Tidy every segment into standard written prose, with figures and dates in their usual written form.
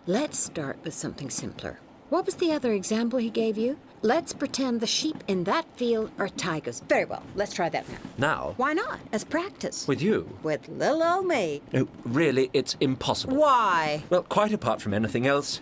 let's start with something simpler. What was the other example he gave you? Let's pretend the sheep in that field are tigers. Very well, let's try that now. Now? Why not? As practice. With you? With little old me. No, really, it's impossible. Why? Well, quite apart from anything else,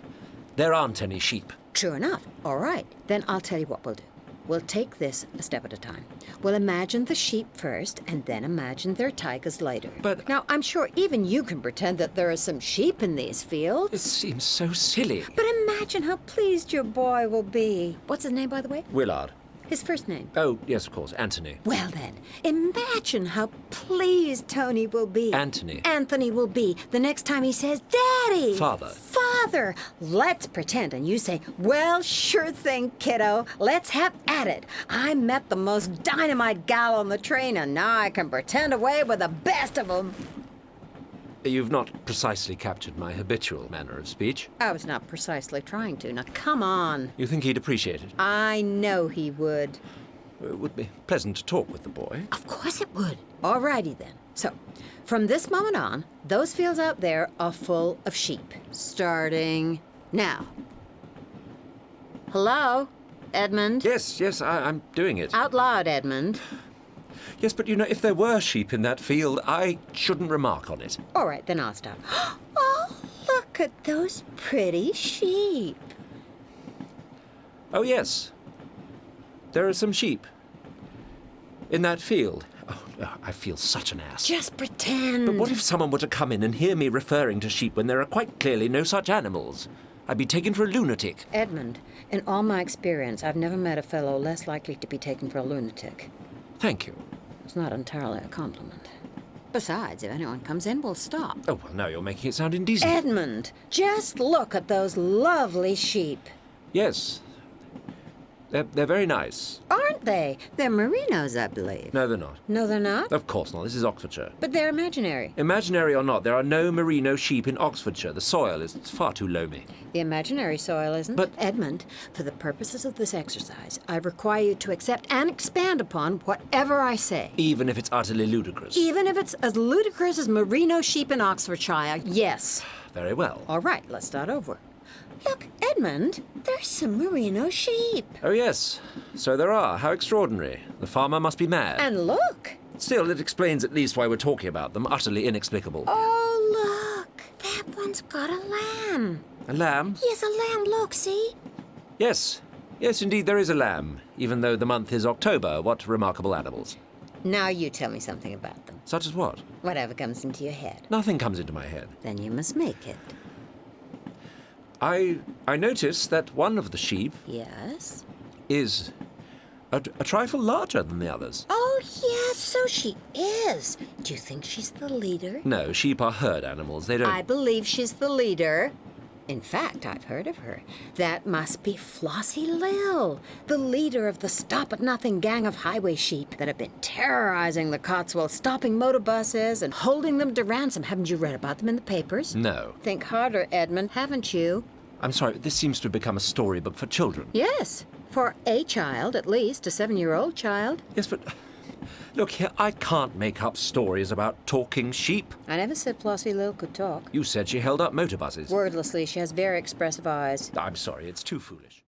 there aren't any sheep. True enough. All right. Then I'll tell you what we'll do. We'll take this a step at a time. We'll imagine the sheep first, and then imagine they're tigers later. But... Now, I'm sure even you can pretend that there are some sheep in these fields. It seems so silly. But imagine how pleased your boy will be. What's his name, by the way? Willard. His first name? Oh, yes, of course, Anthony. Well then, imagine how pleased Tony will be. Anthony. Anthony will be the next time he says, Daddy! Father. Father! Let's pretend, and you say, well, sure thing, kiddo. Let's have at it. I met the most dynamite gal on the train, and now I can pretend away with the best of them. You've not precisely captured my habitual manner of speech. I was not precisely trying to. Now, come on. You think he'd appreciate it? I know he would. It would be pleasant to talk with the boy. Of course it would. All righty then. So, from this moment on, those fields out there are full of sheep. Starting now. Hello, Edmund? Yes, I'm doing it. Out loud, Edmund. Yes, but you know, if there were sheep in that field, I shouldn't remark on it. All right, then I'll stop. Oh, look at those pretty sheep. Oh, yes. There are some sheep. In that field. Oh, I feel such an ass. Just pretend. But what if someone were to come in and hear me referring to sheep when there are quite clearly no such animals? I'd be taken for a lunatic. Edmund, in all my experience, I've never met a fellow less likely to be taken for a lunatic. Thank you. It's not entirely a compliment. Besides, if anyone comes in, we'll stop. Oh, well, now you're making it sound indecent. Edmund, just look at those lovely sheep. Yes. They're very nice. Aren't they? They're merinos, I believe. No, they're not. No, they're not? Of course not. This is Oxfordshire. But they're imaginary. Imaginary or not, there are no merino sheep in Oxfordshire. The soil is far too loamy. The imaginary soil isn't. But... Edmund, for the purposes of this exercise, I require you to accept and expand upon whatever I say. Even if it's utterly ludicrous? Even if it's as ludicrous as merino sheep in Oxfordshire, yes. Very well. All right, let's start over. Look, Edmund, there's some merino sheep. Oh, yes. So there are. How extraordinary. The farmer must be mad. And look. Still, it explains at least why we're talking about them. Utterly inexplicable. Oh, look. That one's got a lamb. A lamb? Yes, a lamb. Look, see? Yes. Yes, indeed, there is a lamb. Even though the month is October. What remarkable animals. Now you tell me something about them. Such as what? Whatever comes into your head. Nothing comes into my head. Then you must make it. I notice that one of the sheep... Yes? ...is a trifle larger than the others. Oh, yes, so she is. Do you think she's the leader? No, sheep are herd animals. They don't... I believe she's the leader. In fact, I've heard of her. That must be Flossie Lil, the leader of the Stop-at-Nothing gang of highway sheep that have been terrorizing the Cotswolds, stopping motor buses and holding them to ransom. Haven't you read about them in the papers? No. Think harder, Edmund, haven't you? I'm sorry, this seems to have become a storybook for children. Yes, for a child, at least, a 7-year-old child. Yes, but... Look here, I can't make up stories about talking sheep. I never said Flossie Lil could talk. You said she held up motor buses. Wordlessly, she has very expressive eyes. I'm sorry, it's too foolish.